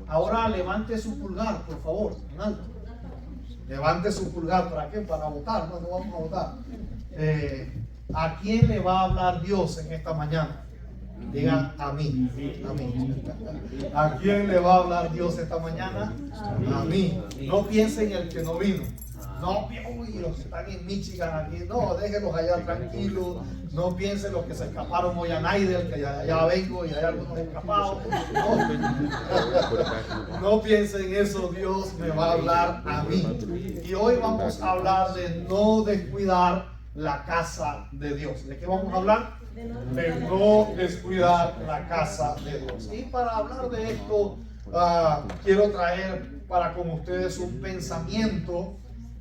Ahora levante su pulgar, por favor, en alto. Levante su pulgar. ¿Para qué? Para votar. No, no vamos a votar. ¿A quién le va a hablar Dios en esta mañana? Diga a mí. A mí. ¿A quién le va a hablar Dios esta mañana? A mí. No piensen en el que no vino. No, uy, los que están en Michigan aquí, no, déjenlos allá tranquilos. No piensen los que se escaparon hoy a Naidel, que ya vengo y hay algunos escapados. No piensen en eso, Dios me va a hablar a mí. Y hoy vamos a hablar de no descuidar la casa de Dios. ¿De qué vamos a hablar? De no descuidar la casa de Dios. Y para hablar de esto, quiero traer para con ustedes un pensamiento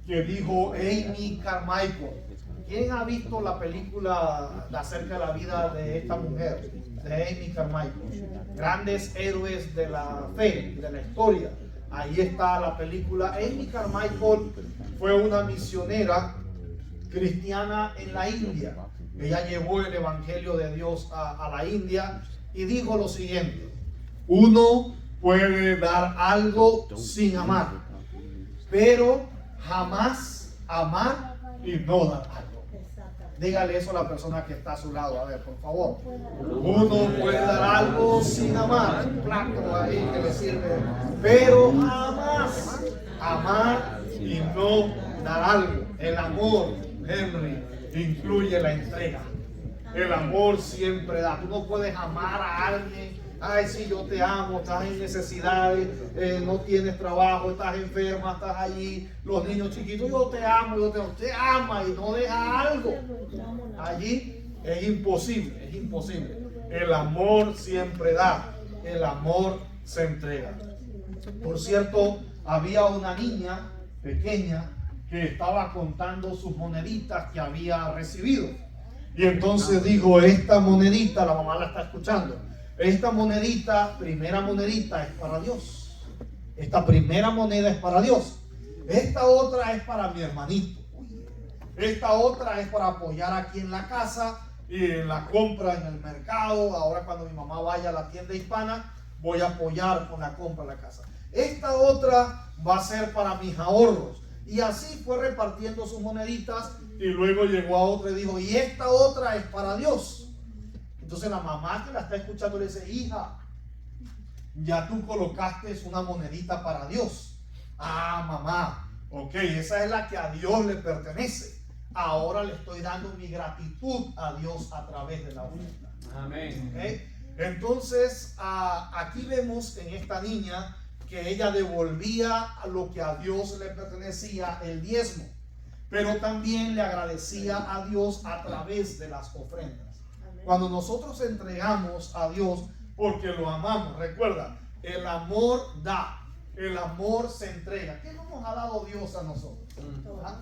que dijo Amy Carmichael. ¿Quién ha visto la película acerca de la vida de esta mujer, de Amy Carmichael? Grandes héroes de la fe, de la historia. Ahí está la película. Amy Carmichael fue una misionera cristiana en la India. Ella llevó el evangelio de Dios a la India y dijo lo siguiente: uno puede dar algo sin amar, pero jamás amar y no dar algo. Dígale eso a la persona que está a su lado, a ver, por favor. Uno puede dar algo sin amar, un plato ahí que le sirve, pero jamás amar y no dar algo. El amor, Henry, incluye la entrega. El amor siempre da. Tú no puedes amar a alguien. Ay, sí, yo te amo, estás en necesidades, no tienes trabajo, estás enferma, estás allí, los niños chiquitos, yo te amo, te ama y no deja algo. Allí es imposible, es imposible. El amor siempre da, el amor se entrega. Por cierto, había una niña pequeña que estaba contando sus moneditas que había recibido. Y entonces dijo, esta monedita, la mamá la está escuchando, esta monedita, primera monedita es para Dios. Esta primera moneda es para Dios. Esta otra es para mi hermanito. Esta otra es para apoyar aquí en la casa y en la compra en el mercado. Ahora cuando mi mamá vaya a la tienda hispana, voy a apoyar con la compra en la casa. Esta otra va a ser para mis ahorros. Y así fue repartiendo sus moneditas y luego llegó a otra y dijo, y esta otra es para Dios. Entonces la mamá que la está escuchando le dice, hija, ya tú colocaste una monedita para Dios. Ah, mamá, ok, esa es la que a Dios le pertenece. Ahora le estoy dando mi gratitud a Dios a través de la ofrenda. Amén. ¿Okay? Entonces aquí vemos en esta niña que ella devolvía a lo que a Dios le pertenecía, el diezmo, pero también le agradecía a Dios a través de las ofrendas. Cuando nosotros entregamos a Dios porque lo amamos, recuerda, el amor da, el amor se entrega. ¿Qué no nos ha dado Dios a nosotros? ¿Ah?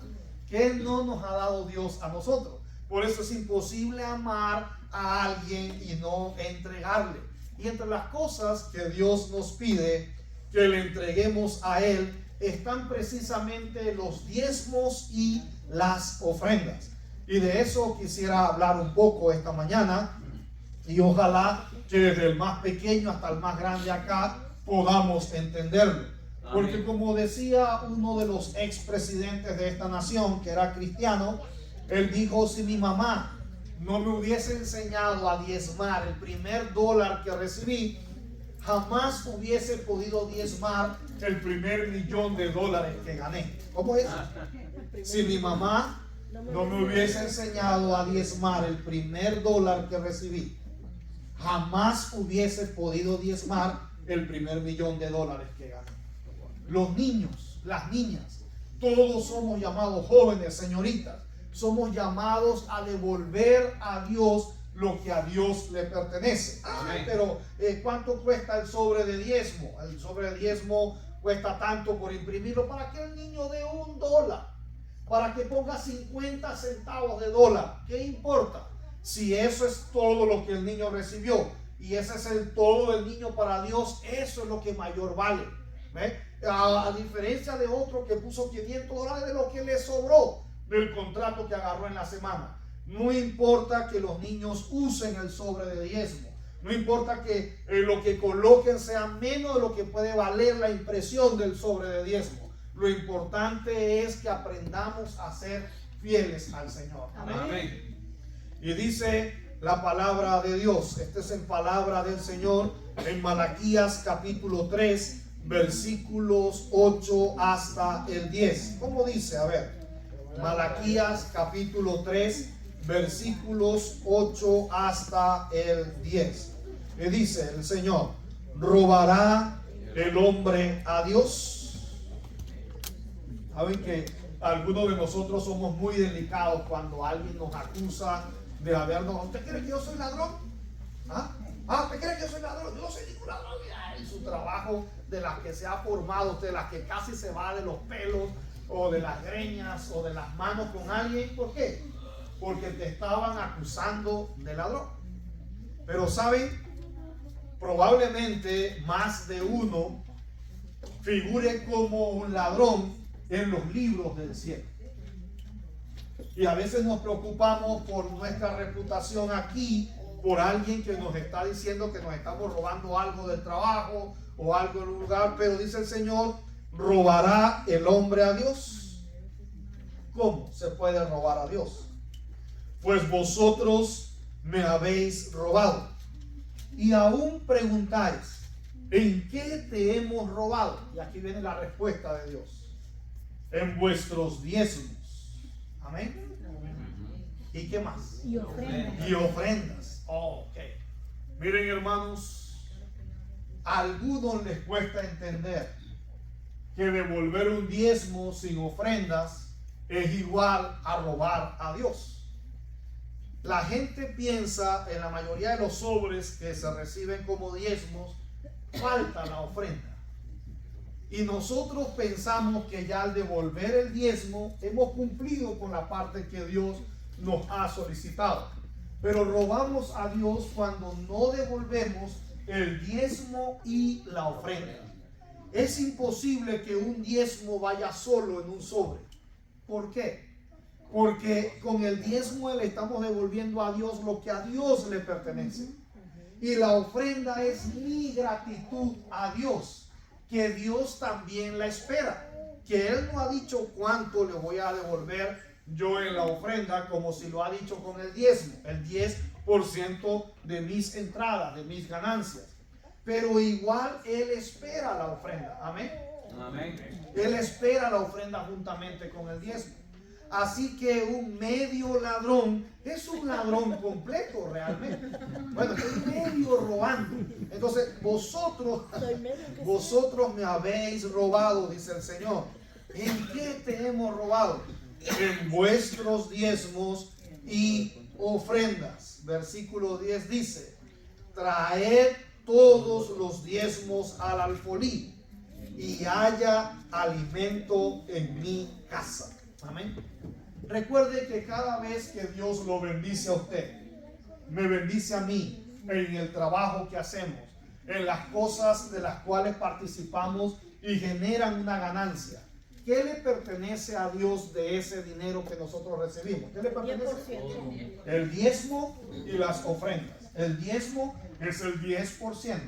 ¿Qué no nos ha dado Dios a nosotros? Por eso es imposible amar a alguien y no entregarle. Y entre las cosas que Dios nos pide que le entreguemos a Él están precisamente los diezmos y las ofrendas. Y de eso quisiera hablar un poco esta mañana, y ojalá que desde el más pequeño hasta el más grande acá podamos entenderlo. Porque como decía uno de los expresidentes de esta nación, que era cristiano, él dijo, si mi mamá no me hubiese enseñado a diezmar el primer dólar que recibí, jamás hubiese podido diezmar el primer $1,000,000 que gané. ¿Cómo es? Si mi mamá no me hubiese enseñado a diezmar el primer dólar que recibí, jamás hubiese podido diezmar el primer $1,000,000 que gané. Los niños, las niñas, todos somos llamados jóvenes, señoritas, somos llamados a devolver a Dios lo que a Dios le pertenece. Pero ¿cuánto cuesta el sobre de diezmo? El sobre de diezmo cuesta tanto por imprimirlo. ¿Para qué el niño dé $1? Para que ponga 50 centavos de dólar. ¿Qué importa? Si eso es todo lo que el niño recibió y ese es el todo del niño para Dios, eso es lo que mayor vale. ¿Ve? A diferencia de otro que puso $500 de lo que le sobró del contrato que agarró en la semana. No importa que los niños usen el sobre de diezmo, No importa que lo que coloquen sea menos de lo que puede valer la impresión del sobre de diezmo. Lo importante es que aprendamos a ser fieles al Señor. Amén. Y dice la palabra de Dios, esta es en palabra del Señor, en Malaquías capítulo 3, versículos 8 hasta el 10. ¿Cómo dice? A ver, Malaquías capítulo 3, versículos 8 hasta el 10. Y dice el Señor: ¿robará el hombre a Dios? Saben que algunos de nosotros somos muy delicados cuando alguien nos acusa de habernos. ¿Usted cree que yo soy ladrón? ¿Usted cree que yo soy ladrón? Yo no soy ningún ladrón. En su trabajo, de las que se ha formado, de las que casi se va de los pelos o de las greñas o de las manos con alguien. ¿Por qué? Porque te estaban acusando de ladrón. Pero saben, probablemente más de uno figure como un ladrón en los libros del cielo. Y a veces nos preocupamos por nuestra reputación aquí, por alguien que nos está diciendo que nos estamos robando algo del trabajo o algo en un lugar. Pero dice el Señor: ¿robará el hombre a Dios? ¿Cómo se puede robar a Dios? Pues vosotros me habéis robado. Y aún preguntáis: ¿en qué te hemos robado? Y aquí viene la respuesta de Dios: en vuestros diezmos. Amén. ¿Y qué más? Y ofrendas. Y ofrendas. Ok. Miren, hermanos, a algunos les cuesta entender que devolver un diezmo sin ofrendas es igual a robar a Dios. La gente piensa, en la mayoría de los sobres que se reciben como diezmos, falta la ofrenda. Y nosotros pensamos que ya al devolver el diezmo hemos cumplido con la parte que Dios nos ha solicitado. Pero robamos a Dios cuando no devolvemos el diezmo y la ofrenda. Es imposible que un diezmo vaya solo en un sobre. ¿Por qué? Porque con el diezmo le estamos devolviendo a Dios lo que a Dios le pertenece. Y la ofrenda es mi gratitud a Dios, que Dios también la espera. Que Él no ha dicho cuánto le voy a devolver yo en la ofrenda, como si lo ha dicho con el diezmo, el 10% de mis entradas, de mis ganancias. Pero igual Él espera la ofrenda. Amén. Amén. Él espera la ofrenda juntamente con el diezmo. Así que un medio ladrón es un ladrón completo realmente. Bueno, estoy medio robando. Entonces vosotros me habéis robado, dice el Señor. ¿En qué te hemos robado? En vuestros diezmos y ofrendas. Versículo 10 dice: traed todos los diezmos al alfolí, y haya alimento en mi casa. Amén. Recuerde que cada vez que Dios lo bendice a usted, me bendice a mí en el trabajo que hacemos, en las cosas de las cuales participamos y generan una ganancia. ¿Qué le pertenece a Dios de ese dinero que nosotros recibimos? ¿Qué le pertenece? 10%. El diezmo y las ofrendas. El diezmo es el 10%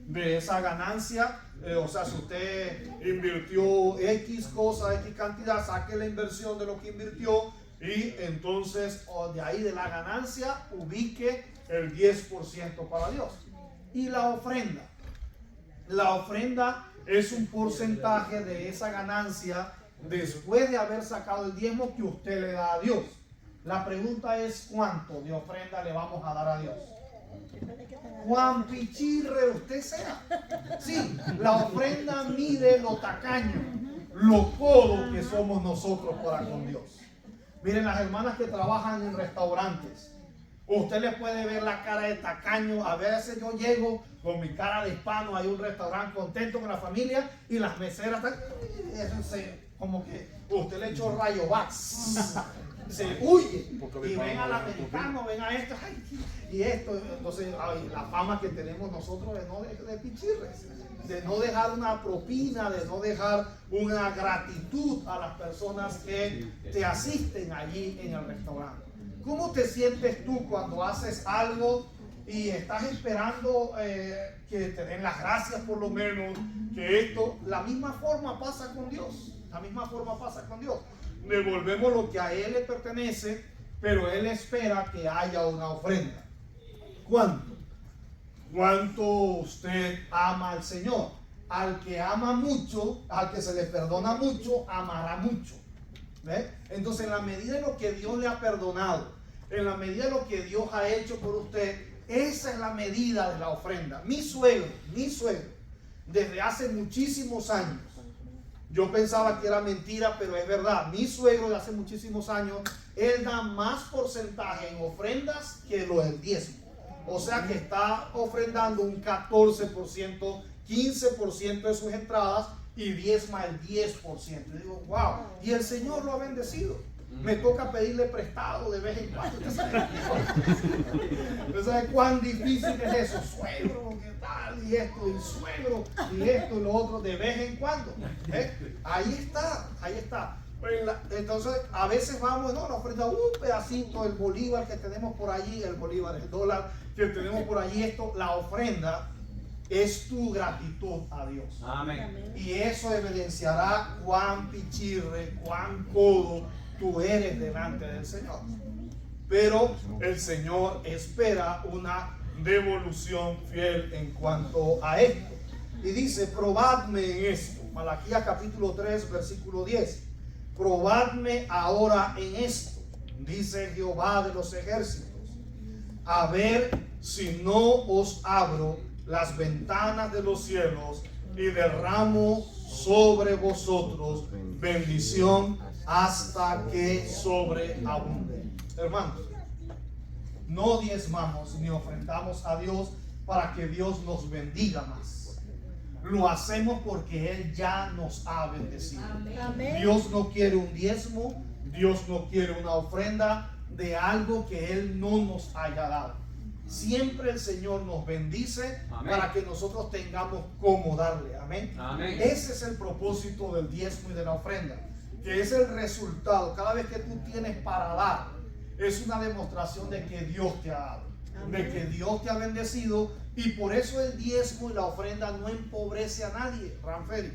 de esa ganancia. O sea, si usted invirtió X cosa, X cantidad, saque la inversión de lo que invirtió y entonces de ahí de la ganancia ubique el 10% para Dios. Y la ofrenda. La ofrenda es un porcentaje de esa ganancia después de haber sacado el diezmo que usted le da a Dios. La pregunta es: ¿cuánto de ofrenda le vamos a dar a Dios? Juan pichirre usted sea. Sí, la ofrenda mide lo tacaño, lo codo que somos nosotros para con Dios. Miren, las hermanas que trabajan en restaurantes, usted le puede ver la cara de tacaño. A veces yo llego con mi cara de hispano, hay un restaurante contento con la familia y las meseras están, como que usted le echó rayo Vax, se huye y ven al americano, ven a esto, ay, y esto. Entonces la fama que tenemos nosotros de pichirres, de no dejar una propina, de no dejar una gratitud a las personas que te asisten allí en el restaurante. ¿Cómo te sientes tú cuando haces algo y estás esperando que te den las gracias por lo menos, que esto, la misma forma pasa con Dios. La misma forma pasa con Dios. Devolvemos lo que a Él le pertenece, pero Él espera que haya una ofrenda. ¿Cuánto? ¿Cuánto usted ama al Señor? Al que ama mucho, al que se le perdona mucho, amará mucho. ¿Ve? Entonces, en la medida de lo que Dios le ha perdonado, en la medida de lo que Dios ha hecho por usted, esa es la medida de la ofrenda. Mi suegro, desde hace muchísimos años, yo pensaba que era mentira, pero es verdad. Mi suegro de hace muchísimos años, él da más porcentaje en ofrendas que lo del diezmo. O sea que está ofrendando un 14%, 15% de sus entradas y diezma el 10%. Y digo, wow. Y el Señor lo ha bendecido. Me toca pedirle prestado de vez en cuando. ¿Usted sabe cuán difícil es eso? Suegro, ¿qué tal? Y esto, y suegro, y esto, y lo otro, de vez en cuando. Ahí está, ahí está. Entonces, a veces vamos, no, nos ofrenda un pedacito, el bolívar que tenemos por allí, el bolívar, el dólar que tenemos por allí, esto, la ofrenda es tu gratitud a Dios. Amén. Y eso evidenciará cuán pichirre, cuán codo tú eres delante del Señor. Pero el Señor espera una devolución fiel en cuanto a esto. Y dice, probadme en esto. Malaquías capítulo 3, versículo 10. Probadme ahora en esto, dice Jehová de los ejércitos, a ver si no os abro las ventanas de los cielos y derramo sobre vosotros bendición hasta que sobreabunde. Hermanos, no diezmamos ni ofrendamos a Dios para que Dios nos bendiga más. Lo hacemos porque Él ya nos ha bendecido. Amén. Dios no quiere un diezmo, Dios no quiere una ofrenda de algo que Él no nos haya dado. Siempre el Señor nos bendice. Amén. Para que nosotros tengamos cómo darle. Amén. Amén. Ese es el propósito del diezmo y de la ofrenda, que es el resultado. Cada vez que tú tienes para dar, es una demostración de que Dios te ha dado. Amén. De que Dios te ha bendecido. Y por eso el diezmo y la ofrenda no empobrece a nadie, Ramferi.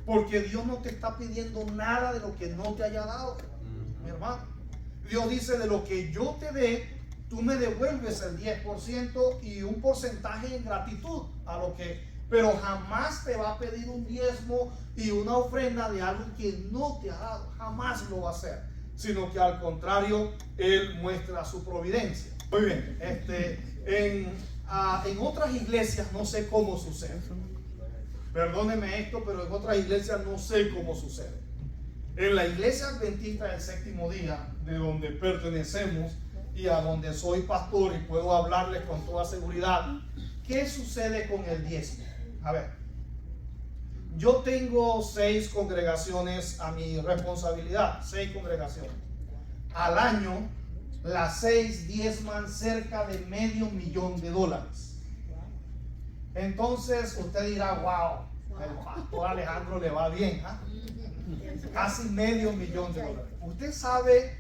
Porque Dios no te está pidiendo nada de lo que no te haya dado, mi hermano. Dios dice, de lo que yo te dé, tú me devuelves el 10% y un porcentaje en gratitud a lo que... Pero jamás te va a pedir un diezmo y una ofrenda de algo que no te ha dado. Jamás lo va a hacer. Sino que al contrario, Él muestra su providencia. Muy bien, en otras iglesias no sé cómo sucede. Perdóneme esto, pero en otras iglesias no sé cómo sucede. En la iglesia adventista del séptimo día, de donde pertenecemos y a donde soy pastor y puedo hablarles con toda seguridad, ¿qué sucede con el diezmo? A ver, yo tengo 6 congregaciones a mi responsabilidad, 6 congregaciones. Al año, las 6 diezman cerca de $500,000. Entonces usted dirá, wow, el pastor Alejandro le va bien, ¿eh? Casi $500,000. Usted sabe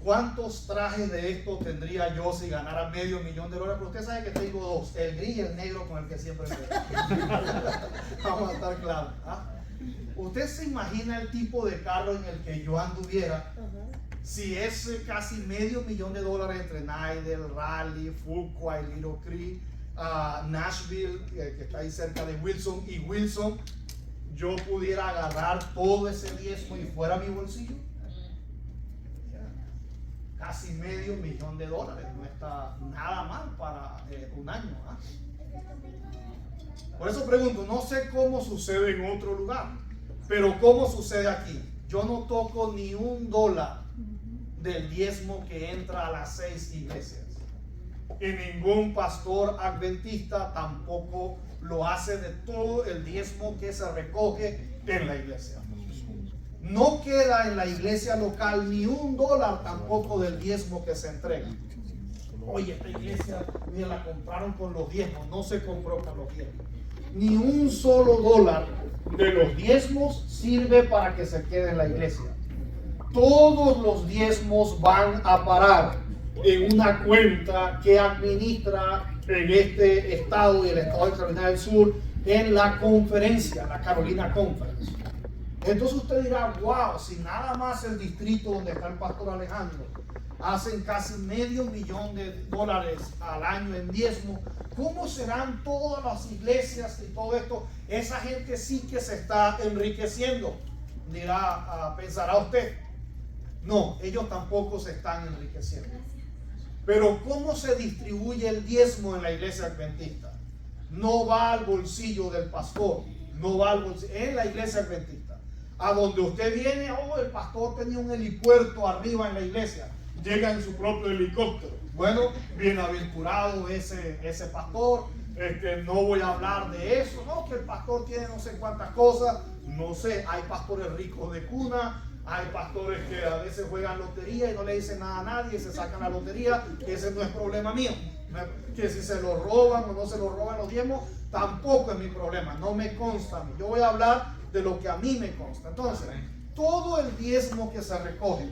cuántos trajes de esto tendría yo si ganara $500,000, pero usted sabe que tengo 2, el gris y el negro con el que siempre me veo. Vamos a estar claros, ¿eh? ¿Usted se imagina el tipo de carro en el que yo anduviera? Si es casi $500,000 entre Nidal, Raleigh, Fuqua y Little Creek, Nashville, que está ahí cerca de Wilson, y Wilson, yo pudiera agarrar todo ese diezmo y fuera mi bolsillo. Casi $500,000, no está nada mal para un año. Por eso pregunto, no sé cómo sucede en otro lugar, pero ¿cómo sucede aquí? Yo no toco ni $1 del diezmo que entra a las 6 iglesias. Y ningún pastor adventista tampoco lo hace de todo el diezmo que se recoge en la iglesia. No queda en la iglesia local ni $1 tampoco del diezmo que se entrega. Oye, esta iglesia, mira, la compraron con los diezmos. No se compró con los diezmos. Ni un solo dólar de los diezmos sirve para que se quede en la iglesia. Todos los diezmos van a parar en una cuenta que administra en este estado y el estado de Carolina del Sur en la conferencia, la Carolina Conference. Entonces usted dirá, wow, si nada más el distrito donde está el pastor Alejandro hacen casi $500,000 al año en diezmo, ¿cómo serán todas las iglesias y todo esto? Esa gente sí que se está enriqueciendo, dirá, pensará usted. No, ellos tampoco se están enriqueciendo. Pero ¿cómo se distribuye el diezmo en la iglesia adventista? No va al bolsillo del pastor, no va al bolsillo, en la iglesia adventista. A donde usted viene, el pastor tenía un helipuerto arriba en la iglesia, llega en su propio helicóptero. Bueno, bienaventurado ese pastor, no voy a hablar de eso, no, que el pastor tiene no sé cuántas cosas, no sé, hay pastores ricos de cuna, hay pastores que a veces juegan lotería y no le dicen nada a nadie y se sacan la lotería, que ese no es problema mío. Que si se lo roban o no se lo roban los diezmos, tampoco es mi problema, no me consta a mí. Yo voy a hablar de lo que a mí me consta. Entonces, todo el diezmo que se recoge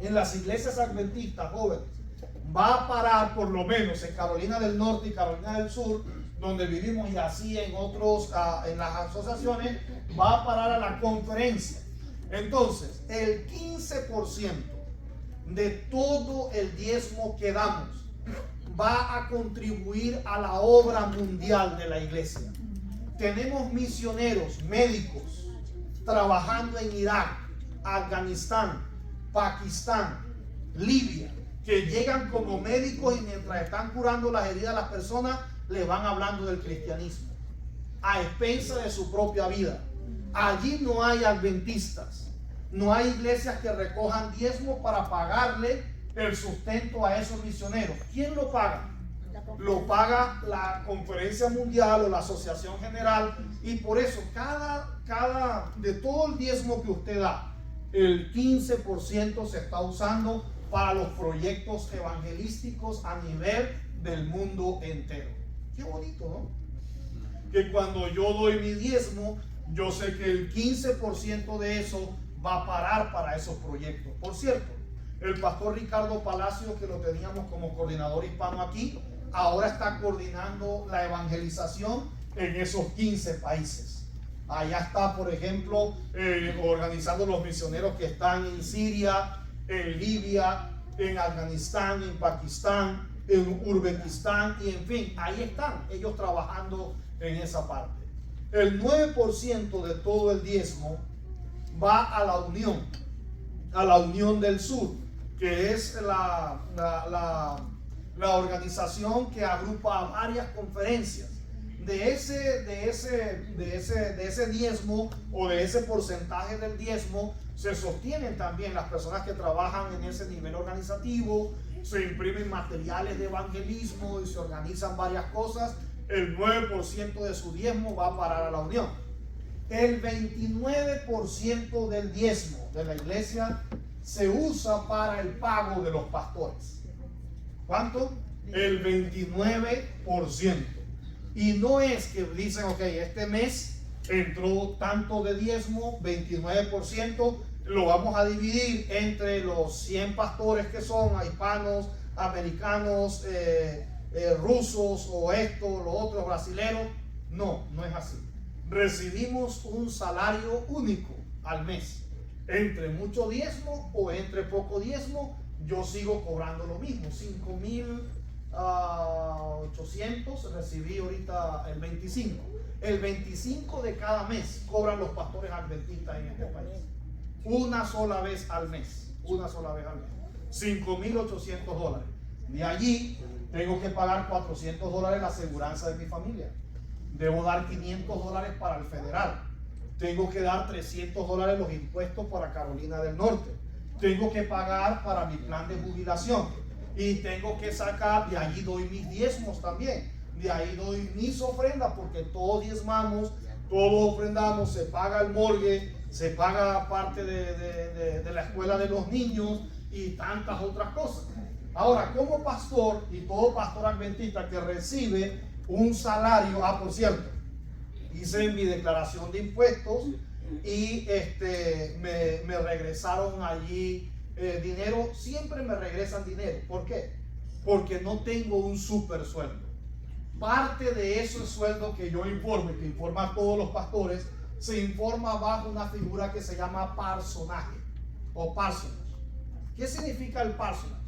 en las iglesias adventistas, jóvenes, va a parar por lo menos en Carolina del Norte y Carolina del Sur, donde vivimos, y así en otros, en las asociaciones, va a parar a la conferencia. Entonces, el 15% de todo el diezmo que damos va a contribuir a la obra mundial de la iglesia. Tenemos misioneros, médicos, trabajando en Irak, Afganistán, Pakistán, Libia, que llegan como médicos y mientras están curando las heridas a las personas, les van hablando del cristianismo, a expensa de su propia vida. Allí no hay adventistas, no hay iglesias que recojan diezmo para pagarle el sustento a esos misioneros. ¿Quién lo paga? Lo paga la Conferencia Mundial o la Asociación General, y por eso de todo el diezmo que usted da, el 15% se está usando para los proyectos evangelísticos a nivel del mundo entero. Qué bonito, ¿no? Que cuando yo doy mi diezmo, yo sé que el 15% de eso va a parar para esos proyectos. Por cierto, el pastor Ricardo Palacio, que lo teníamos como coordinador hispano aquí, ahora está coordinando la evangelización en esos 15 países. Allá está, por ejemplo, organizando los misioneros que están en Siria, en Libia, en Afganistán, en Pakistán, en Uzbekistán, y en fin, ahí están ellos trabajando en esa parte. El 9% de todo el diezmo va a la Unión del Sur, que es la organización que agrupa a varias conferencias. De ese diezmo o de ese porcentaje del diezmo se sostienen también las personas que trabajan en ese nivel organizativo, se imprimen materiales de evangelismo y se organizan varias cosas. El 9% de su diezmo va a parar a la Unión. El 29% del diezmo de la iglesia se usa para el pago de los pastores. ¿Cuánto? El 29%. Y no es que dicen, ok, este mes entró tanto de diezmo, 29%, lo vamos a dividir entre los 100 pastores que son hispanos, americanos, rusos, o esto, lo otro, brasileros. No, no es así. Recibimos un salario único al mes. Entre mucho diezmo o entre poco diezmo, yo sigo cobrando lo mismo. 5,800 recibí ahorita el 25. El 25 de cada mes cobran los pastores adventistas en este país. Una sola vez al mes. Una sola vez al mes. $5,800. De allí tengo que pagar $400 la aseguranza de mi familia. Debo dar $500 para el federal. Tengo que dar $300 los impuestos para Carolina del Norte. Tengo que pagar para mi plan de jubilación. Y tengo que sacar, de allí doy mis diezmos también. De ahí doy mis ofrendas, porque todos diezmamos, todos ofrendamos, se paga el morgue, se paga parte de la escuela de los niños y tantas otras cosas. Ahora, como pastor y todo pastor adventista que recibe un salario, por cierto, hice mi declaración de impuestos y me regresaron allí dinero, siempre me regresan dinero. ¿Por qué? Porque no tengo un super sueldo. Parte de ese sueldo que yo informo y que informa a todos los pastores, se informa bajo una figura que se llama parsonaje o parsonage. ¿Qué significa el parsonage?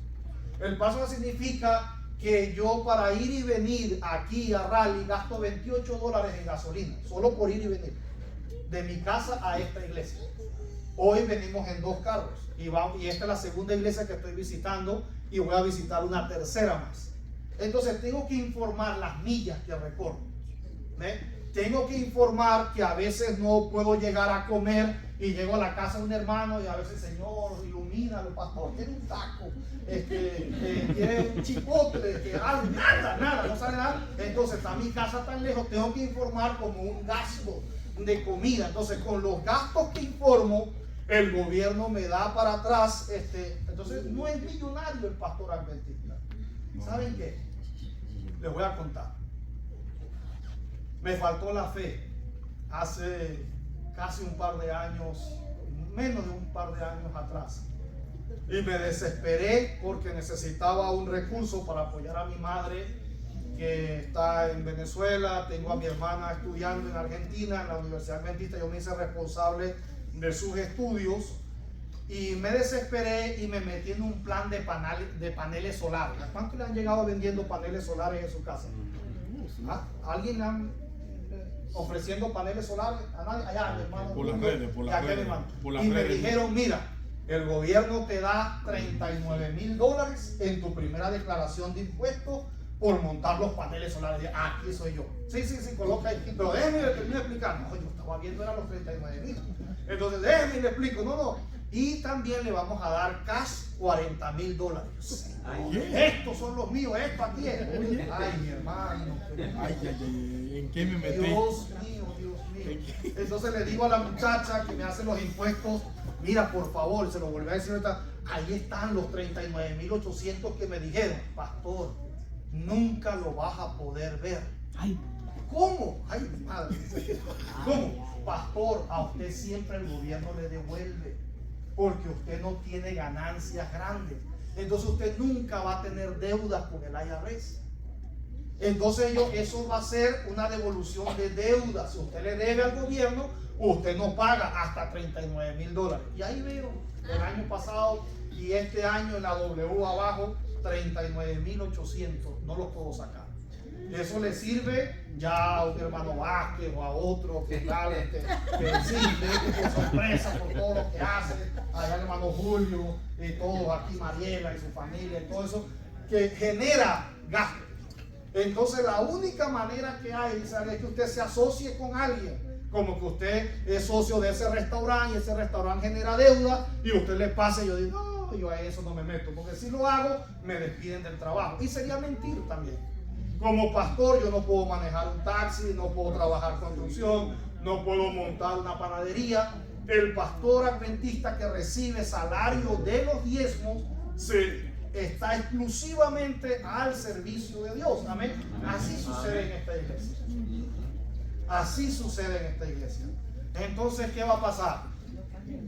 El parsonage significa que yo para ir y venir aquí a Raleigh gasto $28 en gasolina, solo por ir y venir, de mi casa a esta iglesia. Hoy venimos en 2 carros y esta es la segunda iglesia que estoy visitando y voy a visitar una tercera más. Entonces tengo que informar las millas que recorro. Tengo que informar que a veces no puedo llegar a comer y llego a la casa de un hermano y a veces, Señor, ilumínalo, pastor, quiere un taco, quiere un chipotle, que algo, nada, no sale nada. Entonces está mi casa tan lejos, tengo que informar como un gasto de comida. Entonces con los gastos que informo, el gobierno me da para atrás. Entonces no es millonario el pastor adventista. ¿Saben qué? Les voy a contar. Me faltó la fe hace casi un par de años, menos de un par de años atrás, y me desesperé porque necesitaba un recurso para apoyar a mi madre que está en Venezuela. Tengo a mi hermana estudiando en Argentina, en la Universidad Adventista. Yo me hice responsable de sus estudios y me desesperé y me metí en un plan de paneles solares. ¿A cuánto le han llegado vendiendo paneles solares en su casa? ¿Ah? ¿Alguien le han ofreciendo paneles solares? ¿A nadie? Allá, mi hermano. Por las redes. Y me dijeron, mira, el gobierno te da $39,000 en tu primera declaración de impuestos por montar los paneles solares. Aquí soy yo. Sí, coloca ahí. Pero déjeme explicar. No, yo estaba viendo eran los 39,000. Entonces déjeme le explico. No. Y también le vamos a dar cash $40,000. Estos son los míos, esto aquí es. Ay, mi hermano. ¿En qué me metí? Dios mío. Entonces le digo a la muchacha que me hace los impuestos, mira, por favor, se lo volví a decir ahorita, ahí están los 39,800 que me dijeron. Pastor, nunca lo vas a poder ver. ¿Cómo? Ay, mi madre. ¿Cómo? Pastor, a usted siempre el gobierno le devuelve, porque usted no tiene ganancias grandes. Entonces usted nunca va a tener deudas con el IRS. Entonces eso va a ser una devolución de deuda. Si usted le debe al gobierno, usted no paga hasta $39,000. Y ahí veo el año pasado y este año en la W abajo, 39,800. No lo puedo sacar. Eso le sirve ya a un hermano Vázquez o a otro que tal, que sí, por sorpresa por todo lo que hace, allá el hermano Julio y todos aquí, Mariela y su familia y todo eso, que genera gasto. Entonces la única manera que hay es que usted se asocie con alguien, como que usted es socio de ese restaurante y ese restaurante genera deuda y usted le pasa y yo digo, no, yo a eso no me meto, porque si lo hago me despiden del trabajo. Y sería mentir también. Como pastor yo no puedo manejar un taxi, no puedo trabajar construcción, no puedo montar una panadería. El pastor adventista que recibe salario de los diezmos está exclusivamente al servicio de Dios. Amén. Así sucede en esta iglesia. Así sucede en esta iglesia. Entonces, ¿qué va a pasar?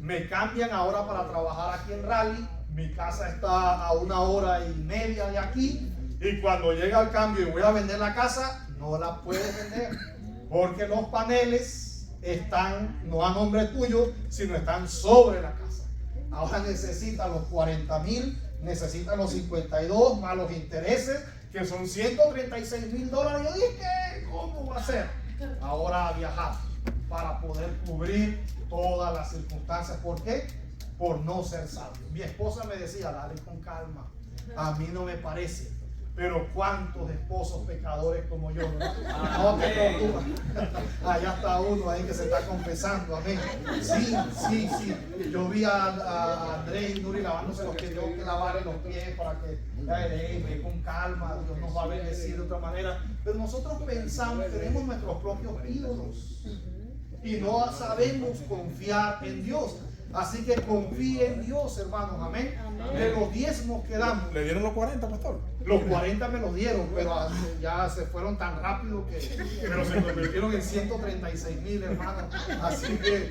Me cambian ahora para trabajar aquí en Raleigh. Mi casa está a 1:30 de aquí. Y cuando llega el cambio y voy a vender la casa, no la puedes vender. Porque los paneles están no a nombre tuyo, sino están sobre la casa. Ahora necesita los 40,000, necesita los 52 más los intereses, que son $136,000. Yo dije, ¿cómo va a ser? Ahora a viajar para poder cubrir todas las circunstancias. ¿Por qué? Por no ser sabio. Mi esposa me decía, dale con calma. A mí no me parece. Pero cuántos esposos pecadores como yo, ¿no? No te preocupes. Allá está uno ahí que se está confesando, amén. Sí. Yo vi a Andrés y Nuri lavándose los pies, tengo que lavarle los pies para que ve con calma, Dios nos va a bendecir de otra manera. Pero nosotros pensamos, tenemos nuestros propios ídolos y no sabemos confiar en Dios. Así que confíe en Dios, hermanos, amén. De los diezmos que damos. ¿Le dieron los 40, pastor? Los 40 me los dieron, pero ya se fueron tan rápido pero se convirtieron en 136,000, hermano. Así que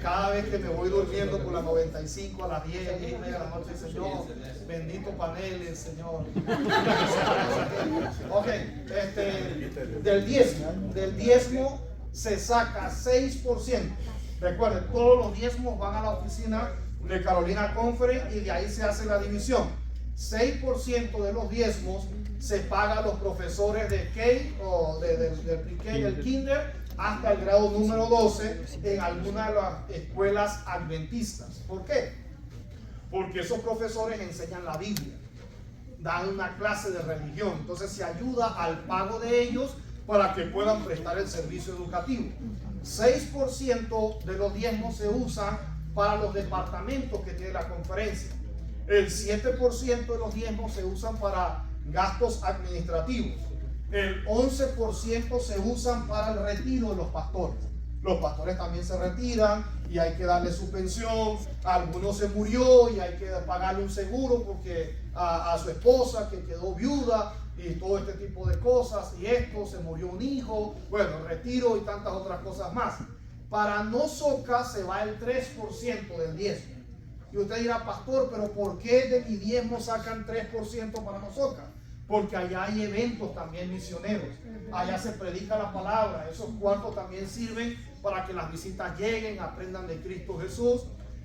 cada vez que me voy durmiendo por las 95 a las 10, 10 y media de la noche, Señor, bendito paneles, Señor. Ok, del diezmo se saca 6%. Recuerden, todos los diezmos van a la oficina de Carolina Conference y de ahí se hace la división. 6% de los diezmos se paga a los profesores de K o del pre-K, del kinder, hasta el grado número 12 en alguna de las escuelas adventistas. ¿Por qué? Porque esos profesores enseñan la Biblia, dan una clase de religión, entonces se ayuda al pago de ellos para que puedan prestar el servicio educativo. 6% de los diezmos se usan para los departamentos que tiene la conferencia. El 7% de los diezmos se usan para gastos administrativos. El 11% se usan para el retiro de los pastores. Los pastores también se retiran y hay que darle su pensión. Alguno se murió y hay que pagarle un seguro porque a su esposa que quedó viuda y todo este tipo de cosas. Y esto, se murió un hijo, bueno, retiro y tantas otras cosas más. Para Nosoca se va el 3% del diezmo. Y usted dirá, pastor, pero ¿por qué de mi diezmo sacan 3% para Nosoca? Porque allá hay eventos también misioneros. Allá se predica la palabra. Esos cuartos también sirven para que las visitas lleguen, aprendan de Cristo Jesús.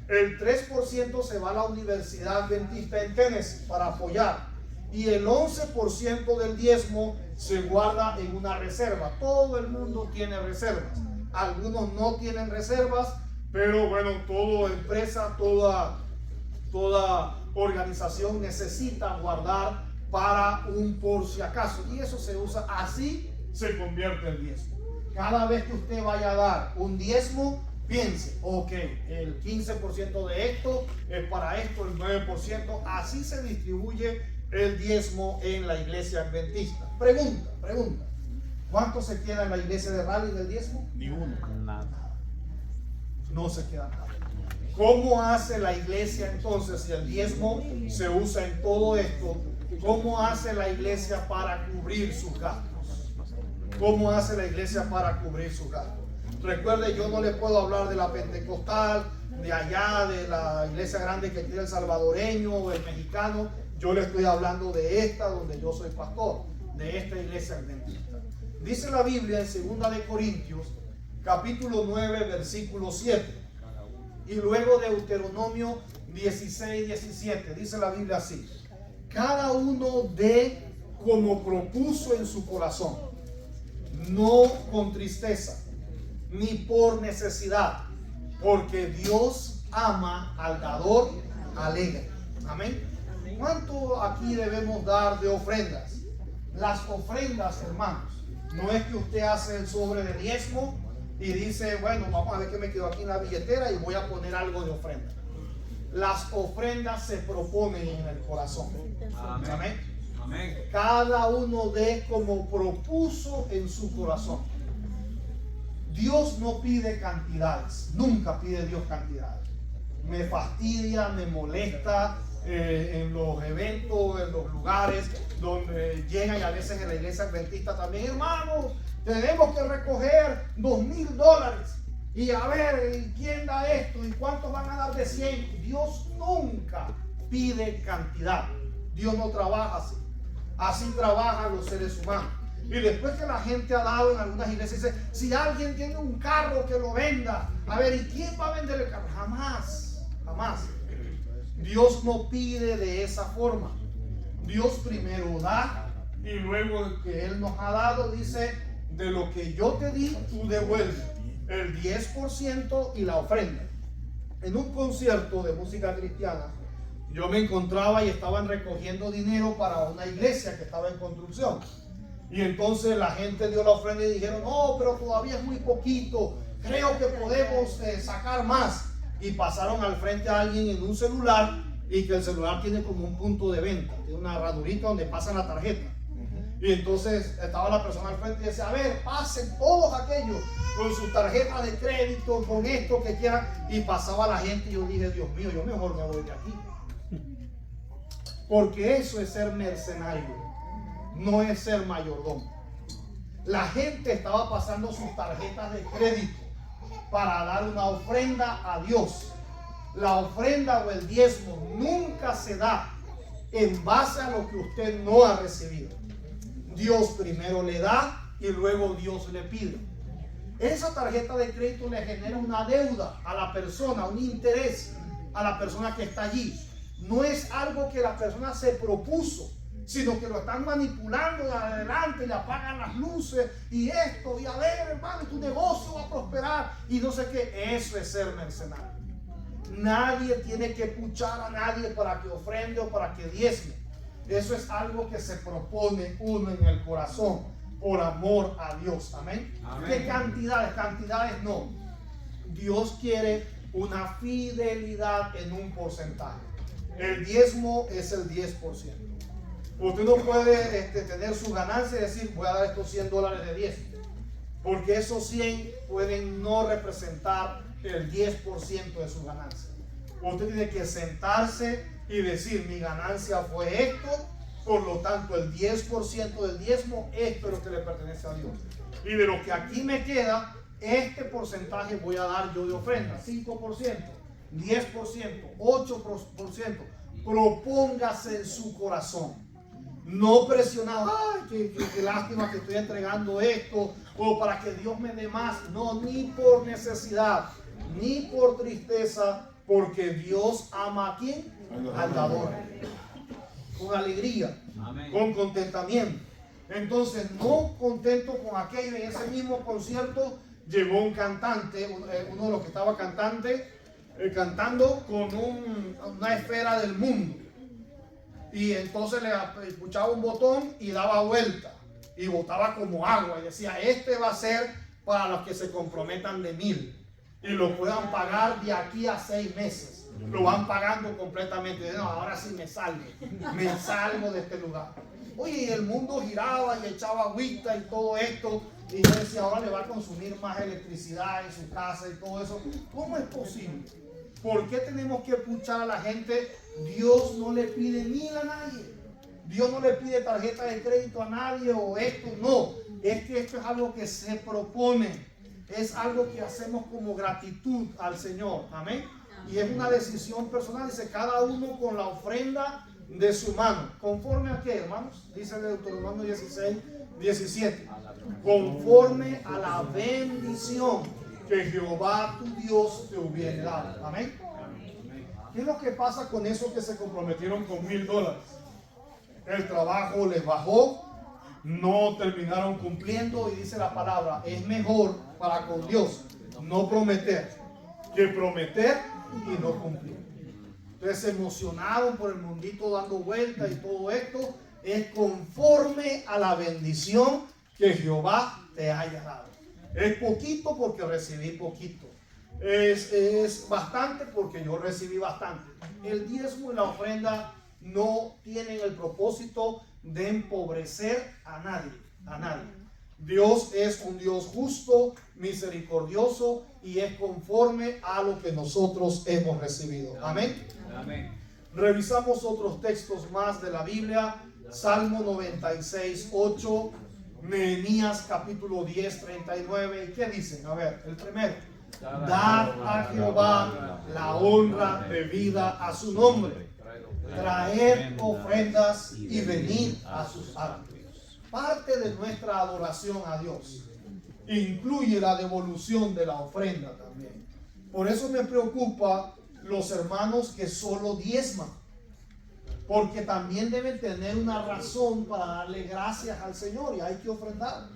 El 3% se va a la Universidad Adventista en Tennessee para apoyar. Y el 11% del diezmo se guarda en una reserva. Todo el mundo tiene reservas. Algunos no tienen reservas, pero bueno, toda empresa, toda organización necesita guardar para un por si acaso. Y eso se usa, así se convierte el diezmo. Cada vez que usted vaya a dar un diezmo, piense, ok, el 15% de esto es para esto, el 9%, así se distribuye el diezmo en la iglesia adventista. Pregunta. ¿Cuánto se queda en la iglesia de Raleigh del diezmo? Ni uno. Nada. No se queda nada. ¿Cómo hace la iglesia entonces si el diezmo se usa en todo esto? ¿Cómo hace la iglesia para cubrir sus gastos? ¿Cómo hace la iglesia para cubrir sus gastos? Recuerde, yo no le puedo hablar de la pentecostal, de allá, de la iglesia grande que tiene el salvadoreño o el mexicano. Yo le estoy hablando de esta, donde yo soy pastor, de esta iglesia adventista. Dice la Biblia en 2 de Corintios, capítulo 9, versículo 7. Y luego Deuteronomio 16, 17. Dice la Biblia así: cada uno dé como propuso en su corazón, no con tristeza, ni por necesidad, porque Dios ama al dador alegre. Amén. ¿Cuánto aquí debemos dar de ofrendas? Las ofrendas, hermanos, no es que usted hace el sobre de diezmo y dice, bueno, vamos a ver qué me quedó aquí en la billetera y voy a poner algo de ofrenda. Las ofrendas se proponen en el corazón. Amén. Amén. Cada uno dé como propuso en su corazón. Dios no pide cantidades, nunca pide Dios cantidades. Me fastidia, me molesta en los eventos, en los lugares donde llegan, y a veces en la iglesia adventista también, hermanos, tenemos que recoger $2,000 y a ver quién da esto y cuántos van a dar de 100. Dios nunca pide cantidad. Dios no trabaja así. Así trabajan los seres humanos. Y después que la gente ha dado en algunas iglesias, dice, si alguien tiene un carro, que lo venda. A ver, ¿y quién va a vender el carro? Jamás, jamás. Dios no pide de esa forma. Dios primero da y luego que Él nos ha dado, dice, de lo que yo te di, tú devuelves el 10% y la ofrenda. En un concierto de música cristiana, yo me encontraba y estaban recogiendo dinero para una iglesia que estaba en construcción. Y entonces la gente dio la ofrenda y dijeron, no, pero todavía es muy poquito, creo que podemos sacar más. Y pasaron al frente a alguien en un celular, y que el celular tiene como un punto de venta, tiene una ranurita donde pasan la tarjeta. Y entonces estaba la persona al frente y decía, a ver, pasen todos aquellos con su tarjeta de crédito, con esto que quieran. Y pasaba la gente y yo dije, Dios mío, yo mejor me voy de aquí. porque eso es ser mercenario, no es ser mayordomo. La gente estaba pasando sus tarjetas de crédito para dar una ofrenda a Dios. La ofrenda o el diezmo nunca se da en base a lo que usted no ha recibido. Dios primero le da y luego Dios le pide. Esa tarjeta de crédito le genera una deuda a la persona, un interés a la persona que está allí. No es algo que la persona se propuso, sino que lo están manipulando de adelante, le apagan las luces y esto, y a ver, hermano, tu negocio va a prosperar y no sé qué. Eso es ser mercenario. Nadie tiene que puchar a nadie para que ofrende o para que diezme. Eso es algo que se propone uno en el corazón por amor a Dios. Amén. Amén. ¿Qué cantidades? Cantidades no. Dios quiere una fidelidad en un porcentaje. El diezmo es el 10%. Usted no puede tener su ganancia y decir, voy a dar estos $100 de diezmo, porque esos 100 pueden no representar el 10% de su ganancia. Usted tiene que sentarse y decir, mi ganancia fue esto, por lo tanto el 10% del diezmo, esto es lo que le pertenece a Dios. Y de lo que aquí me queda, este porcentaje voy a dar yo de ofrenda, 5%, 10%, 8%. Propóngase en su corazón. No presionado, ay, qué lástima que estoy entregando esto, o para que Dios me dé más. No, ni por necesidad, ni por tristeza, porque Dios ama a quién, al dador, con alegría, amén, con contentamiento. Entonces, no contento con aquello. En ese mismo concierto llegó un cantante, uno de los que estaba cantando con una esfera del mundo. Y entonces le escuchaba un botón y daba vuelta y botaba como agua y decía, este va a ser para los que se comprometan de 1000 y lo puedan pagar de aquí a 6 meses. Lo van pagando completamente. No, ahora sí me salgo de este lugar. Oye, y el mundo giraba y echaba agüita y todo esto, y yo decía, ahora le va a consumir más electricidad en su casa y todo eso. ¿Cómo es posible? ¿Por qué tenemos que puchar a la gente? Dios no le pide 1000 a nadie. Dios no le pide tarjeta de crédito a nadie o esto. No, es que esto es algo que se propone. Es algo que hacemos como gratitud al Señor. Amén. Y es una decisión personal. Dice, cada uno con la ofrenda de su mano. ¿Conforme a qué, hermanos? Dice el Deuteronomio 16, 17. Conforme a la bendición que Jehová tu Dios te hubiere dado. Amén. ¿Qué es lo que pasa con esos que se comprometieron con $1000? El trabajo les bajó, no terminaron cumpliendo, y dice la palabra, es mejor para con Dios no prometer que prometer y no cumplir. Entonces se emocionaron por el mundito dando vueltas y todo esto. Es conforme a la bendición que Jehová te haya dado. Es poquito porque recibí poquito. Es bastante porque yo recibí bastante. El diezmo y la ofrenda no tienen el propósito de empobrecer a nadie, a nadie. Dios es un Dios justo, misericordioso, y es conforme a lo que nosotros hemos recibido. Amén. Amén. Revisamos otros textos más de la Biblia. Salmo 96, 8, Nehemías capítulo 10, 39. ¿Qué dicen? A ver, el primero. Dad a Jehová la honra debida a su nombre. Traed ofrendas y venid a sus atrios. Parte de nuestra adoración a Dios incluye la devolución de la ofrenda también. Por eso me preocupa los hermanos que solo diezman, porque también deben tener una razón para darle gracias al Señor, y hay que ofrendar.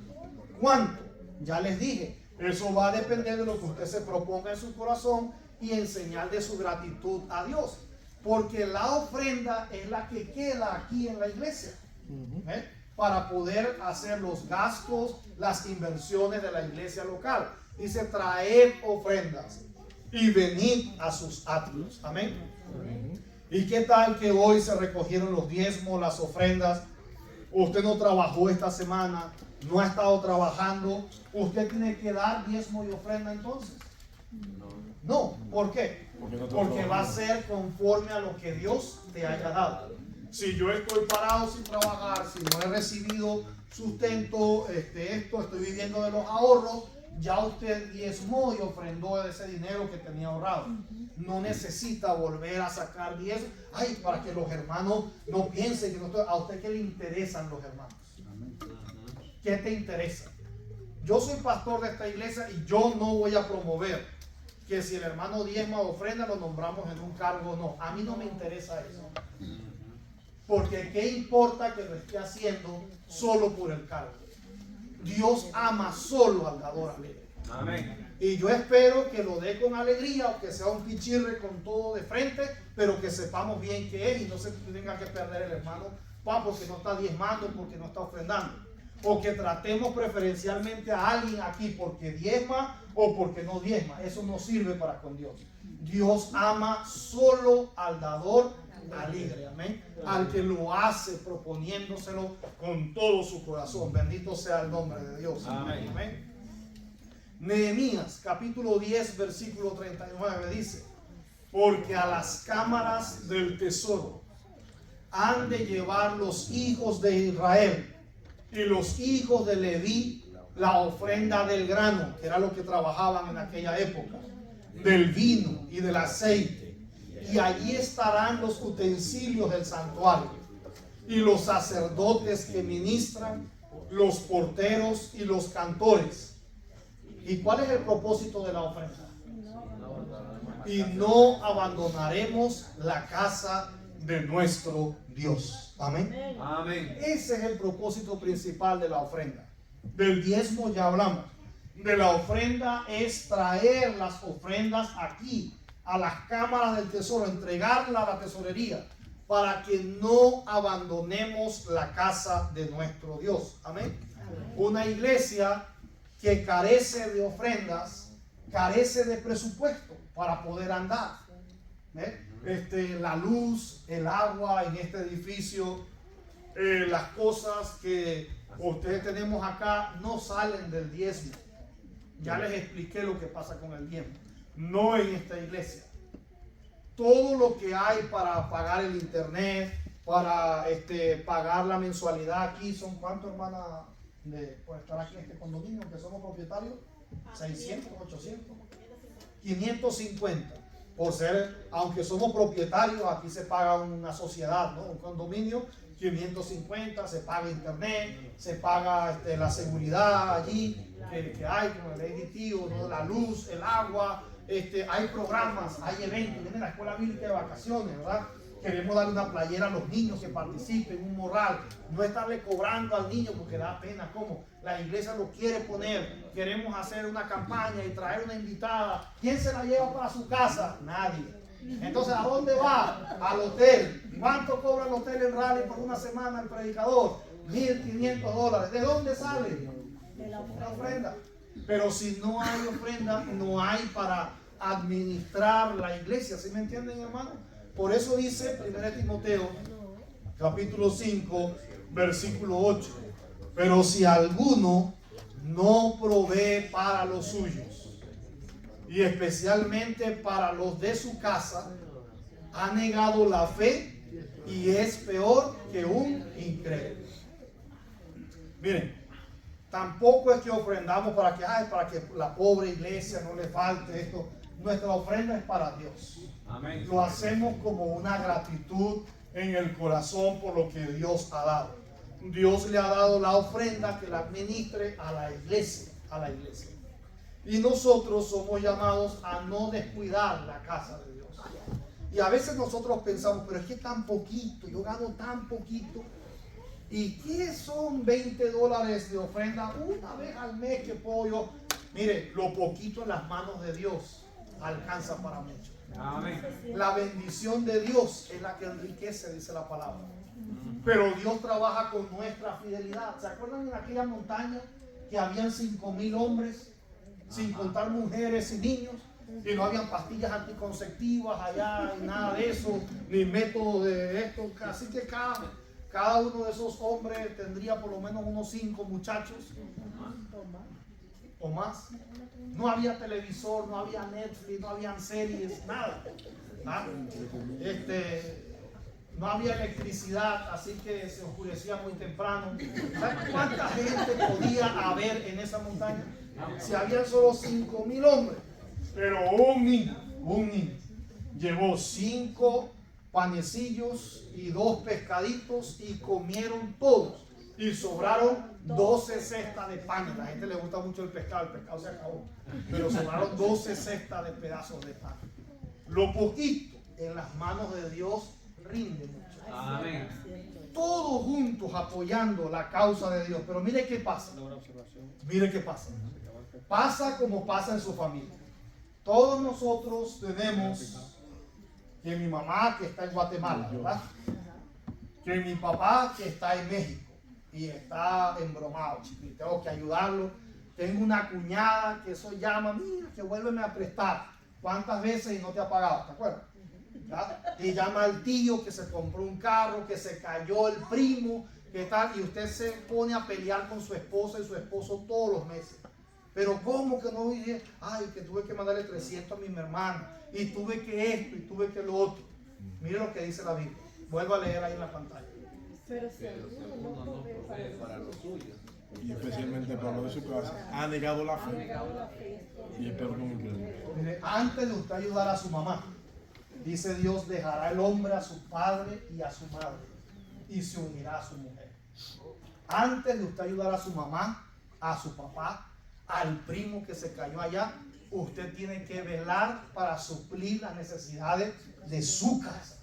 ¿Cuánto? Ya les dije, eso va a depender de lo que usted se proponga en su corazón y en señal de su gratitud a Dios, porque la ofrenda es la que queda aquí en la iglesia, para poder hacer los gastos, las inversiones de la iglesia local. Dice, traed ofrendas y venid a sus atrios. Amén. ¿Y qué tal que hoy se recogieron los diezmos, las ofrendas? Usted no trabajó esta semana, no ha estado trabajando. ¿Usted tiene que dar diezmo y ofrenda entonces? No. ¿Por qué? Porque va a ser conforme a lo que Dios te haya dado. Si yo estoy parado sin trabajar, si no he recibido sustento, estoy viviendo de los ahorros, ya usted diezmó y ofrendó de ese dinero que tenía ahorrado. No necesita volver a sacar diezmo. Ay, para que los hermanos no piensen que no estoy. ¿A usted qué le interesan los hermanos? ¿Qué te interesa? Yo soy pastor de esta iglesia y yo no voy a promover que si el hermano diezma o ofrenda lo nombramos en un cargo o no. A mí no me interesa eso. Porque qué importa que lo esté haciendo solo por el cargo. Dios ama solo al dador alegre. Amén. Y yo espero que lo dé con alegría, o que sea un pichirre con todo de frente, pero que sepamos bien qué es y no se tenga que perder el hermano porque no está diezmando, porque no está ofrendando. O que tratemos preferencialmente a alguien aquí porque diezma o porque no diezma. Eso no sirve para con Dios. Dios ama solo al dador alegre, amén, al que lo hace proponiéndoselo con todo su corazón. Bendito sea el nombre de Dios. Amén. Amén. Nehemías capítulo 10 versículo 39 dice: porque a las cámaras del tesoro han de llevar los hijos de Israel y los hijos de Leví la ofrenda del grano, que era lo que trabajaban en aquella época, del vino y del aceite. Y allí estarán los utensilios del santuario y los sacerdotes que ministran, los porteros y los cantores. ¿Y cuál es el propósito de la ofrenda? Y no abandonaremos la casa de nuestro Dios. Amén. Amén. Ese es el propósito principal de la ofrenda. Del diezmo ya hablamos. De la ofrenda es traer las ofrendas aquí a las cámaras del tesoro, entregarla a la tesorería, para que no abandonemos la casa de nuestro Dios. Amén. Una iglesia que carece de ofrendas, carece de presupuesto para poder andar. La luz, el agua en este edificio, las cosas que ustedes tenemos acá no salen del diezmo. Ya les expliqué lo que pasa con el diezmo. No en esta iglesia. Todo lo que hay para pagar el internet, para pagar la mensualidad aquí, son ¿cuánto, hermana, por estar aquí en este condominio que somos propietarios? 600, 800, 550. Por ser, aunque somos propietarios, aquí se paga una sociedad, ¿no? Un condominio, 550, se paga internet, se paga la seguridad allí que hay, como el ADT, ¿no? La luz, el agua, hay programas, hay eventos. Viene la escuela bíblica de vacaciones, ¿verdad? Queremos darle una playera a los niños que participen, un morral, no estarle cobrando al niño porque da pena. ¿Cómo? La iglesia lo quiere poner. Queremos hacer una campaña y traer una invitada. ¿Quién se la lleva para su casa? Nadie. Entonces, ¿a dónde va? Al hotel. ¿Cuánto cobra el hotel en Raleigh por una semana el predicador? $1,500. ¿De dónde sale? De la ofrenda. Pero si no hay ofrenda, no hay para administrar la iglesia. ¿Sí me entienden, hermano? Por eso dice 1 Timoteo capítulo 5 versículo 8: pero si alguno no provee para los suyos, y especialmente para los de su casa, ha negado la fe y es peor que un incrédulo. Miren, tampoco es que ofrendamos para que la pobre iglesia no le falte esto. Nuestra ofrenda es para Dios. Amén. Lo hacemos como una gratitud en el corazón por lo que Dios ha dado. Dios le ha dado la ofrenda que la administre a la iglesia, Y nosotros somos llamados a no descuidar la casa de Dios. Y a veces nosotros pensamos, pero es que tan poquito, yo gano tan poquito. ¿Y qué son $20 de ofrenda una vez al mes que puedo yo? Mire, lo poquito en las manos de Dios alcanza para mucho. Amén. La bendición de Dios es la que enriquece, dice la palabra. Pero Dios trabaja con nuestra fidelidad. ¿Se acuerdan en aquella montaña que habían 5,000 hombres, sin contar mujeres y niños? Y no habían pastillas anticonceptivas allá, y nada de eso, ni métodos de esto. Así que cada uno de esos hombres tendría por lo menos unos 5 muchachos o más. No había televisor, no había Netflix, no habían series, nada. no había electricidad, así que se oscurecía muy temprano. ¿Saben cuánta gente podía haber en esa montaña? Si habían solo 5,000 hombres, pero un niño llevó 5 panecillos y 2 pescaditos y comieron todos. Y sobraron 12 cestas de pan. A la gente le gusta mucho el pescado se acabó. Pero sobraron 12 cestas de pedazos de pan. Lo poquito en las manos de Dios rinde mucho. Amén. Todos juntos apoyando la causa de Dios. Pero mire qué pasa. Mire qué pasa. Pasa como pasa en su familia. Todos nosotros tenemos que mi mamá que está en Guatemala, ¿verdad? Que mi papá que está en México y está embromado, y tengo que ayudarlo. Tengo una cuñada que eso llama, mira, que vuélveme a prestar. ¿Cuántas veces y no te ha pagado? ¿Te acuerdas? ¿Ya? Y llama al tío que se compró un carro, que se cayó el primo, que tal, y usted se pone a pelear con su esposa y su esposo todos los meses. Pero ¿cómo que no dije? Ay, que tuve que mandarle 300 a mi hermana, y tuve que esto, y tuve que lo otro. Mire lo que dice la Biblia. Vuelvo a leer ahí en la pantalla. Pero si alguno no provee para los suyos. Y especialmente para lo de su casa, ha negado la fe. Y es perdón increíble. Mire, antes de usted ayudar a su mamá, dice Dios, dejará el hombre a su padre y a su madre y se unirá a su mujer. Antes de usted ayudar a su mamá, a su papá, al primo que se cayó allá, usted tiene que velar para suplir las necesidades de su casa,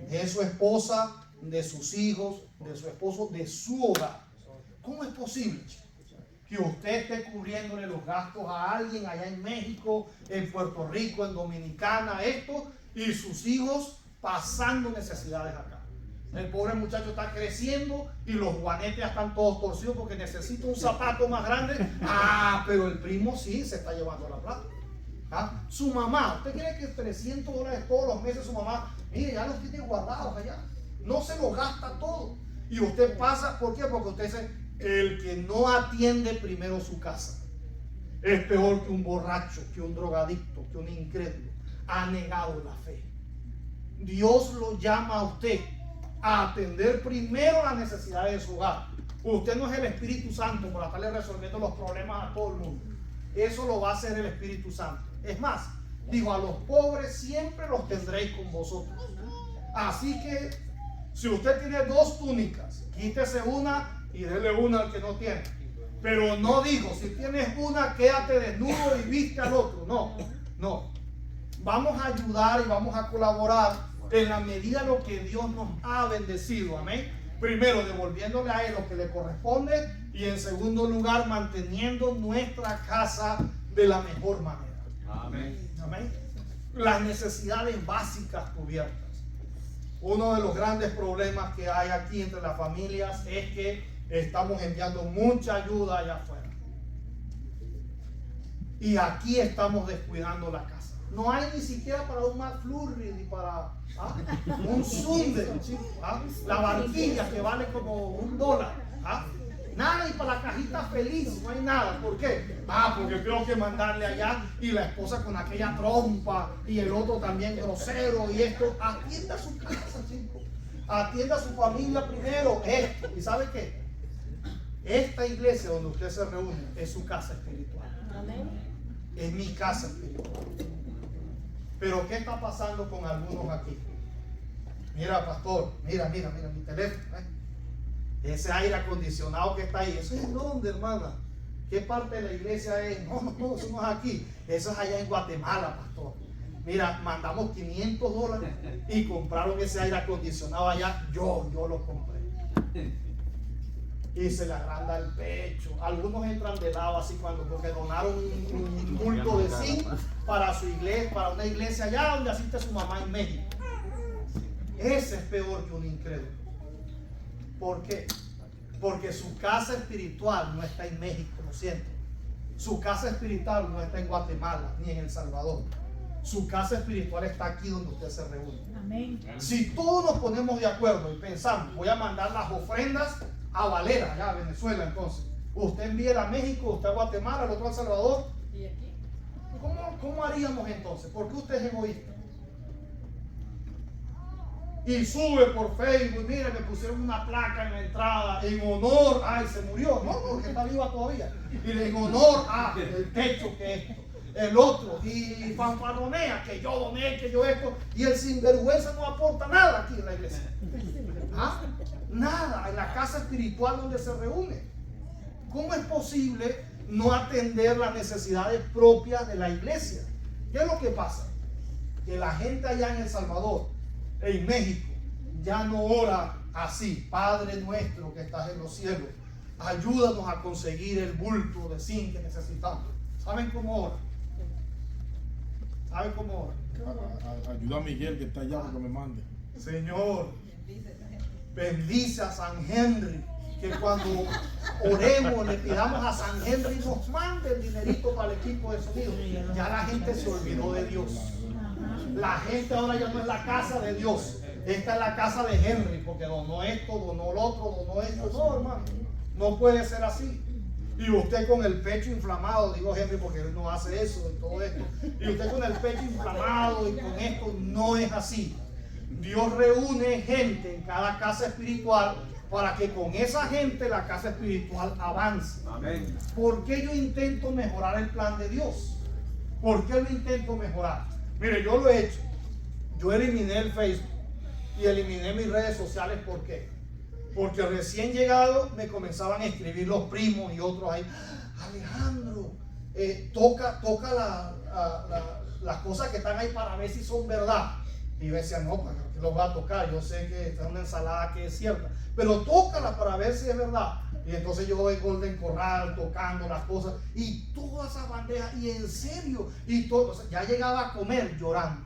de su esposa, de sus hijos, de su esposo, de su hogar. ¿Cómo es posible, chicos, que usted esté cubriéndole los gastos a alguien allá en México, en Puerto Rico, en Dominicana, esto, y sus hijos pasando necesidades acá? El pobre muchacho está creciendo y los juanetes ya están todos torcidos porque necesita un zapato más grande. Ah, pero el primo sí se está llevando la plata. ¿Ah? Su mamá, ¿usted cree que $300 todos los meses su mamá, mire, ya los tiene guardados allá? No se los gasta todo. Y usted pasa, ¿por qué? Porque usted dice, el que no atiende primero su casa es peor que un borracho, que un drogadicto, que un incrédulo. Ha negado la fe. Dios lo llama a usted a atender primero las necesidades de su hogar. Usted no es el Espíritu Santo para estarle resolviendo los problemas a todo el mundo. Eso lo va a hacer el Espíritu Santo. Es más, digo, a los pobres siempre los tendréis con vosotros. Así que si usted tiene 2 túnicas, quítese una y déle una al que no tiene. Pero no digo, si tienes una, quédate desnudo y viste al otro. No, no. Vamos a ayudar y vamos a colaborar en la medida de lo que Dios nos ha bendecido. Amén. Primero, devolviéndole a Él lo que le corresponde. Y en segundo lugar, manteniendo nuestra casa de la mejor manera. Amén. Amén. Las necesidades básicas cubiertas. Uno de los grandes problemas que hay aquí entre las familias es que estamos enviando mucha ayuda allá afuera. Y aquí estamos descuidando la casa. No hay ni siquiera para un McFlurry ni para un sundae, la barquilla que vale como $1. Nada, y para la cajita feliz no hay nada. ¿Por qué? Porque tengo que mandarle allá y la esposa con aquella trompa y el otro también grosero y esto. Atienda su casa, chicos. Atienda a su familia primero. Esto. ¿Y sabe qué? Esta iglesia donde usted se reúne es su casa espiritual. Amén. Es mi casa espiritual. Pero ¿qué está pasando con algunos aquí? Mira, pastor, mira mi teléfono. Ese aire acondicionado que está ahí, ¿eso es en dónde, hermana? ¿Qué parte de la iglesia es? No, eso no es aquí. Eso es allá en Guatemala, pastor. Mira, mandamos $500 y compraron ese aire acondicionado allá. Yo lo compré. Y se le agranda el pecho. Algunos entran de lado así porque donaron un bulto de zinc para su iglesia, para una iglesia allá donde asiste su mamá en México. Ese es peor que un incrédulo. ¿Por qué? Porque su casa espiritual no está en México, lo siento. Su casa espiritual no está en Guatemala ni en El Salvador. Su casa espiritual está aquí donde usted se reúne. Amén. Si todos nos ponemos de acuerdo y pensamos, voy a mandar las ofrendas a Valera, allá a Venezuela, entonces usted envía a México, usted a Guatemala, el otro a El Salvador. ¿Y aquí? ¿Cómo haríamos entonces? ¿Por qué usted es egoísta? y sube por Facebook, mira, me pusieron una placa en la entrada en honor, ay, se murió, no, que está viva todavía, y en honor a el techo que esto, el otro, y fanfarronea, que yo doné, que yo esto, y el sinvergüenza no aporta nada aquí en la iglesia. ¿Ah? Nada, en la casa espiritual donde se reúne. ¿Cómo es posible no atender las necesidades propias de la iglesia? ¿Qué es lo que pasa? Que la gente allá en El Salvador, en México, ya no ora así: Padre nuestro que estás en los cielos, ayúdanos a conseguir el bulto de zinc que necesitamos. ¿Saben cómo ora? ¿Saben cómo ora? Ayuda a Miguel que está allá para que me mande. Señor, bendice a San Henry, que cuando oremos le pidamos a San Henry nos mande el dinerito para el equipo de sonido. Ya la gente se olvidó de Dios. La gente ahora ya no es la casa de Dios, esta es la casa de Henry, porque donó esto, donó lo otro, donó esto. No, hermano, no puede ser así. Y usted con el pecho inflamado, digo Henry porque él no hace eso y todo esto, y usted con el pecho inflamado y con esto, no es así. Dios reúne gente en cada casa espiritual para que con esa gente la casa espiritual avance. Amén. ¿Por qué yo intento mejorar el plan de Dios? ¿Por qué lo intento mejorar? Mire, yo lo he hecho. Yo eliminé el Facebook y eliminé mis redes sociales. ¿Por qué? Porque recién llegado me comenzaban a escribir los primos y otros ahí: Alejandro, toca las cosas que están ahí para ver si son verdad. Y yo decía: no, ¿para qué los va a tocar? Yo sé que está una ensalada que es cierta, pero tócala para ver si es verdad. Y entonces yo en Golden Corral tocando las cosas y todas esas bandejas, y en serio, y todo, o sea, ya llegaba a comer llorando,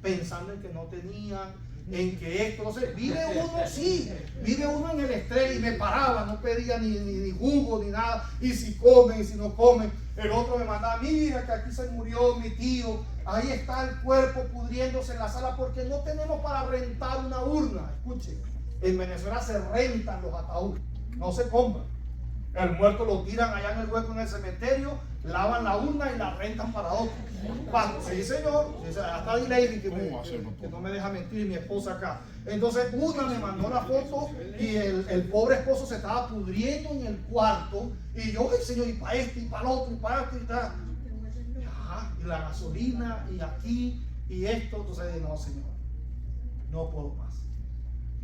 pensando en que no tenían, en que esto, no sé, vive uno, sí, vive uno en el estrés, y me paraba, no pedía ni jugo ni nada, y si comen y si no comen. El otro me mandaba: mira que aquí se murió mi tío, ahí está el cuerpo pudriéndose en la sala porque no tenemos para rentar una urna. Escuchen, en Venezuela se rentan los ataúdes, no se compran. El muerto lo tiran allá en el hueco en el cementerio, lavan la urna y la rentan para otro. Sí, señor. Hasta Lady que no me deja mentir, mi esposa acá. Entonces una me mandó la foto y el pobre esposo se estaba pudriendo en el cuarto. Y yo: ay, señor, y para este, y para el otro, y para este, y tal. Y la gasolina, y aquí, y esto. Entonces dije: no, señor, no puedo más.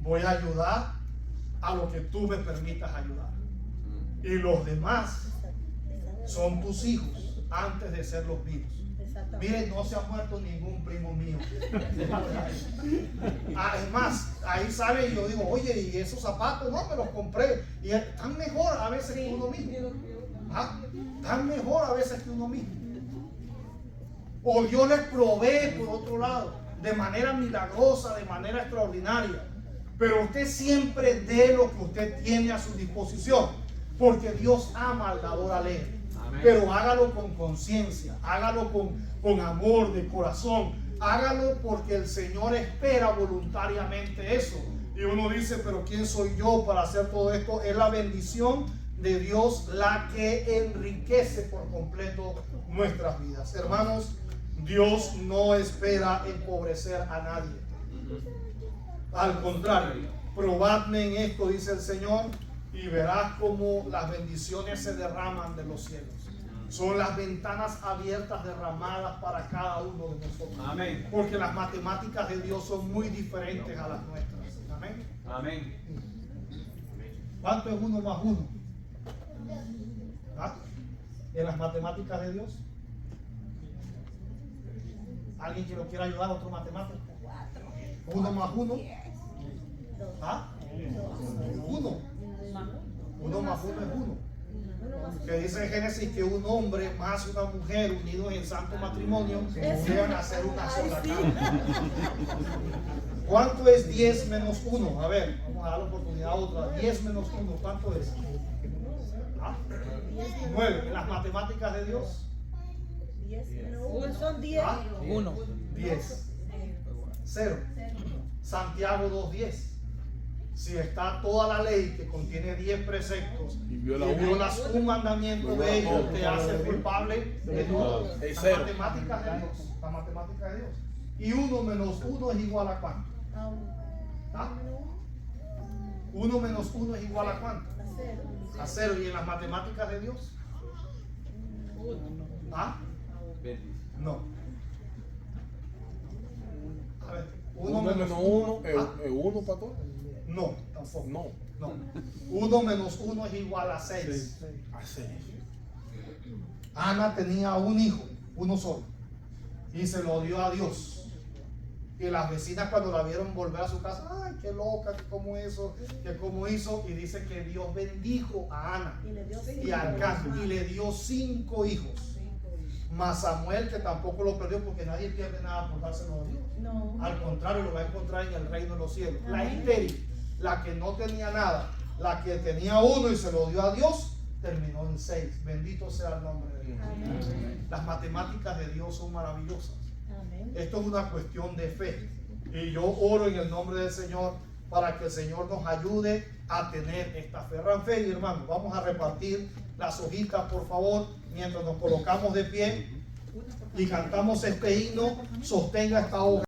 Voy a ayudar a lo que tú me permitas ayudar. Y los demás son tus hijos antes de ser los míos. Miren, no se ha muerto ningún primo mío. Además, ahí sale y yo digo: oye, y esos zapatos, no, me los compré. Y están mejor a veces que uno mismo. Están mejor a veces que uno mismo. O Dios les provee por otro lado, de manera milagrosa, de manera extraordinaria. Pero usted siempre dé lo que usted tiene a su disposición. Porque Dios ama al dador alegre. Amén. Pero hágalo con conciencia, hágalo con amor de corazón, hágalo porque el Señor espera voluntariamente eso. Y uno dice: pero ¿quién soy yo para hacer todo esto? Es la bendición de Dios la que enriquece por completo nuestras vidas. Hermanos, Dios no espera empobrecer a nadie. Al contrario, probadme en esto, dice el Señor, y verás cómo las bendiciones se derraman de los cielos. Son las ventanas abiertas derramadas para cada uno de nosotros. Amén. Porque las matemáticas de Dios son muy diferentes a las nuestras. Amén. Amén. ¿Cuánto es 1 más 1? ¿Ah? En las matemáticas de Dios. ¿Alguien que lo quiera ayudar? ¿Otro matemático? 1 más 1. ¿Ah? 1. 1 más 1 es 1. Que dice en Génesis que un hombre más una mujer unidos en santo matrimonio llegan a ser una sola carne. ¿Cuánto es 10 menos 1? A ver, vamos a dar la oportunidad a otra. 10 menos 1, ¿cuánto es? 9. En las matemáticas de Dios. 10 son 10. 1. 10. 0. Santiago 2:10. Si está toda la ley que contiene 10 preceptos y violas un mandamiento de ellos, te hace culpable de todo. Las matemáticas de Dios. Las matemáticas de Dios. Y 1 menos 1 es igual a ¿cuánto? ¿Ah? 1 menos 1 es igual a ¿cuánto? A 0. ¿Y en las matemáticas de Dios? ¿Ah? No. A ver, 1 menos 1 es 1, pastor. No, tampoco. No. No. 1 menos 1 es igual a 6. A 6. Ana tenía un hijo, uno solo, y se lo dio a Dios. Y las vecinas cuando la vieron volver a su casa, ay, qué loca, que cómo eso, que cómo hizo, y dice que Dios bendijo a Ana y a Alcán y le dio 5 hijos. Más Samuel, que tampoco lo perdió, porque nadie pierde nada por dárselo a Dios. No. Al contrario, lo va a encontrar en el reino de los cielos. La estéril, la que no tenía nada, la que tenía 1 y se lo dio a Dios, terminó en 6. Bendito sea el nombre de Dios. Amén. Las matemáticas de Dios son maravillosas. Amén. Esto es una cuestión de fe. Y yo oro en el nombre del Señor para que el Señor nos ayude a tener esta fe. Fe, hermanos, vamos a repartir las hojitas, por favor, mientras nos colocamos de pie y cantamos este himno. Sostenga esta hoja.